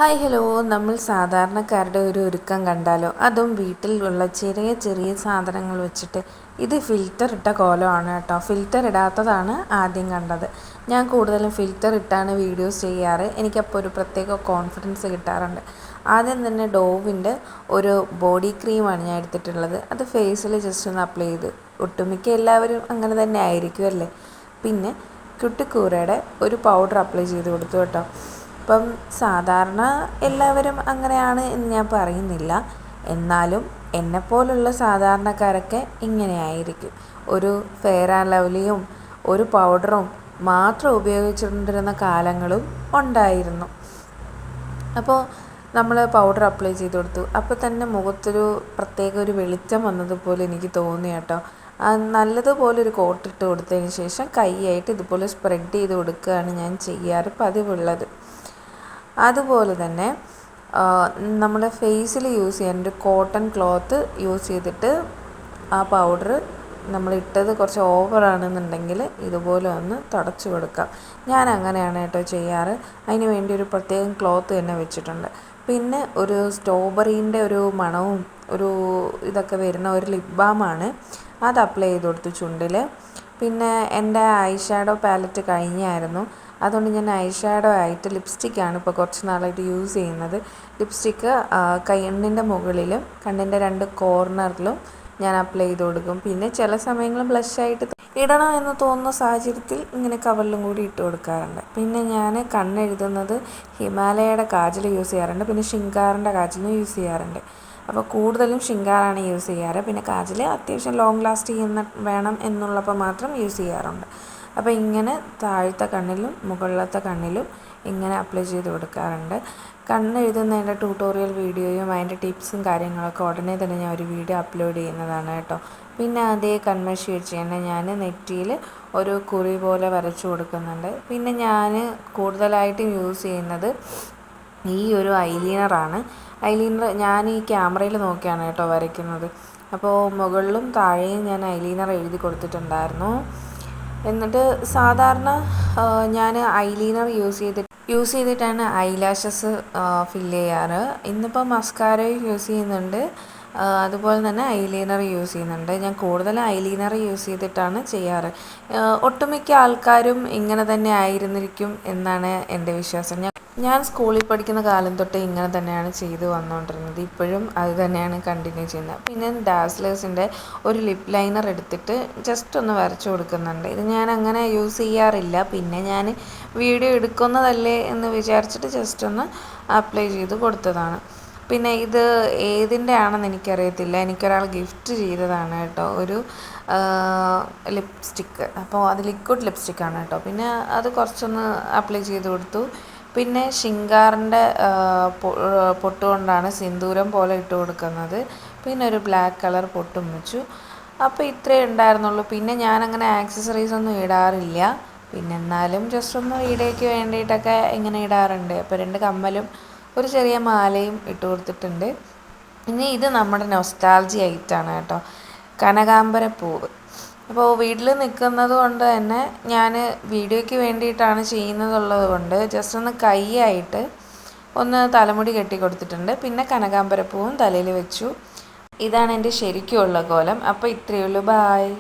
Hi hello, നമ്മൾ സാധാരണക്കാരുടെ ഒരു ഒരുക്കം കണ്ടാലോ, അതും വീട്ടിലുള്ള ചെറിയ ചെറിയ സാധനങ്ങൾ വെച്ചിട്ട്. ഇത് ഫിൽറ്റർ ഇട്ട കോലമാണ് കേട്ടോ. ഫിൽറ്റർ ഇടാത്തതാണ് ആദ്യം കണ്ടത്. ഞാൻ കൂടുതലും ഫിൽറ്റർ ഇട്ടാണ് വീഡിയോസ് ചെയ്യാറ്. എനിക്കപ്പോൾ ഒരു പ്രത്യേക കോൺഫിഡൻസ് കിട്ടാറുണ്ട്. ആദ്യം തന്നെ ഡോവിൻ്റെ ഒരു ബോഡി ക്രീമാണ് ഞാൻ എടുത്തിട്ടുള്ളത്. അത് ഫേസിൽ ജസ്റ്റ് ഒന്ന് അപ്ലൈ ചെയ്ത്, ഒട്ടുമിക്ക എല്ലാവരും അങ്ങനെ തന്നെ ആയിരിക്കും അല്ലേ. പിന്നെ കുട്ടിക്കൂരയുടെ ഒരു പൗഡർ അപ്ലൈ ചെയ്ത് കൊടുത്തു കേട്ടോ. ഇപ്പം സാധാരണ എല്ലാവരും അങ്ങനെയാണ് എന്ന് ഞാൻ പറയുന്നില്ല, എന്നാലും എന്നെപ്പോലുള്ള സാധാരണക്കാരൊക്കെ ഇങ്ങനെയായിരിക്കും. ഒരു ഫെയർ ആൻഡ് ലവ്ലിയും ഒരു പൗഡറും മാത്രം ഉപയോഗിച്ചുകൊണ്ടിരുന്ന കാലങ്ങളും ഉണ്ടായിരുന്നു. അപ്പോൾ നമ്മൾ പൗഡർ അപ്ലൈ ചെയ്ത് കൊടുത്തു. അപ്പോൾ തന്നെ മുഖത്തൊരു പ്രത്യേക ഒരു വെളിച്ചം വന്നതുപോലെ എനിക്ക് തോന്നി കേട്ടോ. നല്ലതുപോലെ ഒരു കോട്ടിട്ട് കൊടുത്തതിന് ശേഷം കൈയായിട്ട് ഇതുപോലെ സ്പ്രെഡ് ചെയ്ത് കൊടുക്കുകയാണ് ഞാൻ ചെയ്യാറ് പതിവുള്ളത്. അതുപോലെ തന്നെ നമ്മുടെ ഫേസിൽ യൂസ് ചെയ്യാൻ ഒരു കോട്ടൺ ക്ലോത്ത് യൂസ് ചെയ്തിട്ട് ആ പൗഡർ നമ്മളിട്ടത് കുറച്ച് ഓവറാണെന്നുണ്ടെങ്കിൽ ഇതുപോലെ ഒന്ന് തുടച്ച് കൊടുക്കാം. ഞാൻ അങ്ങനെയാണ് കേട്ടോ ചെയ്യാറ്. അതിന് വേണ്ടി ഒരു പ്രത്യേകം ക്ലോത്ത് തന്നെ വെച്ചിട്ടുണ്ട്. പിന്നെ ഒരു സ്ട്രോബെറീൻ്റെ ഒരു മണവും ഒരു ഇതൊക്കെ വരുന്ന ഒരു ലിപ് ബാമാണ്. അത് അപ്ലൈ ചെയ്ത് കൊടുത്തു ചുണ്ടിൽ. പിന്നെ എൻ്റെ ഐ ഷാഡോ പാലറ്റ് കഴിഞ്ഞായിരുന്നു. അതുകൊണ്ട് ഞാൻ ഐ ഷാഡോ ആയിട്ട് ലിപ്സ്റ്റിക്കാണ് ഇപ്പോൾ കുറച്ച് നാളായിട്ട് യൂസ് ചെയ്യുന്നത്. ലിപ്സ്റ്റിക്ക് കണ്ണിൻ്റെ മുകളിലും കണ്ണിൻ്റെ 2 കോർണറിലും ഞാൻ അപ്ലൈ ചെയ്ത് കൊടുക്കും. പിന്നെ ചില സമയങ്ങളിൽ ബ്ലഷായിട്ട് ഇടണം എന്ന് തോന്നുന്ന സാഹചര്യത്തിൽ ഇങ്ങനെ കവളിലും കൂടി ഇട്ട് കൊടുക്കാറുണ്ട്. പിന്നെ ഞാൻ കണ്ണെഴുതുന്നത് ഹിമാലയയുടെ കാജൽ യൂസ് ചെയ്യാറുണ്ട്. പിന്നെ ഷിങ്കാറിൻ്റെ കാജലും യൂസ് ചെയ്യാറുണ്ട്. അപ്പോൾ കൂടുതലും ഷിങ്കാറാണ് യൂസ് ചെയ്യാറ്. പിന്നെ കാജൽ അത്യാവശ്യം ലോങ് ലാസ്റ്റ് ചെയ്യുന്ന വേണം എന്നുള്ളപ്പോൾ മാത്രം യൂസ് ചെയ്യാറുണ്ട്. അപ്പോൾ ഇങ്ങനെ താഴത്തെ കണ്ണിലും മുകളിലത്തെ കണ്ണിലും ഇങ്ങനെ അപ്ലൈ ചെയ്ത് കൊടുക്കാറുണ്ട്. കണ്ണെഴുതുന്നതിൻ്റെ ട്യൂട്ടോറിയൽ വീഡിയോയും അതിൻ്റെ ടിപ്സും കാര്യങ്ങളൊക്കെ ഉടനെ തന്നെ ഞാൻ ഒരു വീഡിയോ അപ്ലോഡ് ചെയ്യുന്നതാണ് കേട്ടോ. പിന്നെ അതേ കൺമഷി വെച്ച് തന്നെ ഞാൻ നെറ്റിയിൽ ഒരു കുറി പോലെ വരച്ചു കൊടുക്കുന്നുണ്ട്. പിന്നെ ഞാൻ കൂടുതലായിട്ടും യൂസ് ചെയ്യുന്നത് ഈ ഒരു ഐലൈനറാണ്. ഐലൈനർ ഞാൻ ഈ ക്യാമറയിൽ നോക്കിയാണ് കേട്ടോ വരയ്ക്കുന്നത്. അപ്പോൾ മുകളിലും താഴെയും ഞാൻ ഐലൈനർ എഴുതി കൊടുത്തിട്ടുണ്ടായിരുന്നു. എന്നിട്ട് സാധാരണ ഞാൻ ഐലൈനർ യൂസ് ചെയ്തിട്ടാണ് ഐലാഷസ് ഫില്ല് ചെയ്യാറ്. ഇന്നിപ്പോൾ മസ്കാരയും യൂസ് ചെയ്യുന്നുണ്ട്, അതുപോലെ തന്നെ ഐലൈനർ യൂസ് ചെയ്യുന്നുണ്ട്. ഞാൻ കൂടുതലും ഐലൈനർ യൂസ് ചെയ്തിട്ടാണ് ചെയ്യാറ്. ഒട്ടുമിക്ക ആൾക്കാരും ഇങ്ങനെ തന്നെ ആയിരുന്നിരിക്കും എന്നാണ് എൻ്റെ വിശ്വാസം. ഞാൻ സ്കൂളിൽ പഠിക്കുന്ന കാലം തൊട്ട് ഇങ്ങനെ തന്നെയാണ് ചെയ്തു വന്നുകൊണ്ടിരുന്നത്. ഇപ്പോഴും അത് തന്നെയാണ് കണ്ടിന്യൂ ചെയ്യുന്നത്. പിന്നെ ഡാസ്ലേഴ്സിൻ്റെ ഒരു ലിപ് ലൈനർ എടുത്തിട്ട് ജസ്റ്റ് ഒന്ന് വരച്ചു കൊടുക്കുന്നുണ്ട്. ഇത് ഞാൻ അങ്ങനെ യൂസ് ചെയ്യാറില്ല. പിന്നെ ഞാൻ വീഡിയോ എടുക്കുന്നതല്ലേ എന്ന് വിചാരിച്ചിട്ട് ജസ്റ്റ് ഒന്ന് അപ്ലൈ ചെയ്ത് കൊടുത്തതാണ്. പിന്നെ ഇത് ഏതിൻ്റെ ആണെന്ന് എനിക്കറിയത്തില്ല. എനിക്കൊരാൾ ഗിഫ്റ്റ് ചെയ്തതാണ് കേട്ടോ ഒരു ലിപ്സ്റ്റിക്ക്. അപ്പോൾ അത് ലിക്വിഡ് ലിപ്സ്റ്റിക്കാണ് കേട്ടോ. പിന്നെ അത് കുറച്ചൊന്ന് അപ്ലൈ ചെയ്ത് കൊടുത്തു. പിന്നെ ഷിങ്കാറിൻ്റെ പൊട്ടുകൊണ്ടാണ് സിന്ദൂരം പോലെ ഇട്ട് കൊടുക്കുന്നത്. പിന്നെ ഒരു ബ്ലാക്ക് കളർ പൊട്ടും വെച്ചു. അപ്പോൾ ഇത്രയേ ഉണ്ടായിരുന്നുള്ളൂ. പിന്നെ ഞാനങ്ങനെ ആക്സസറീസ് ഒന്നും ഇടാറില്ല. പിന്നെ എന്നാലും ജസ്റ്റ് ഒന്ന് വീഡിയോയ്ക്ക് വേണ്ടിയിട്ടൊക്കെ ഇങ്ങനെ ഇടാറുണ്ട്. അപ്പോൾ 2 കമ്മലും ഒരു ചെറിയ മാലയും ഇട്ട് കൊടുത്തിട്ടുണ്ട്. ഇനി ഇത് നമ്മുടെ നൊസ്റ്റാൾജി ആയിട്ടാണ് കേട്ടോ, കനകാംബരപ്പൂവ്. അപ്പോൾ വീട്ടിൽ നിൽക്കുന്നത് കൊണ്ട് തന്നെ ഞാൻ വീഡിയോയ്ക്ക് വേണ്ടിയിട്ടാണ് ചെയ്യുന്നതുള്ളത് കൊണ്ട് ജസ്റ്റ് ഒന്ന് കൈയായിട്ട് ഒന്ന് തലമുടി കെട്ടി കൊടുത്തിട്ടുണ്ട്. പിന്നെ കനകാംബരപ്പൂവും തലയിൽ വെച്ചു. ഇതാണ് എൻ്റെ ശരിക്കുമുള്ള കോലം. അപ്പോൾ ഇത്രയേ ഉള്ളൂ. ബായ്.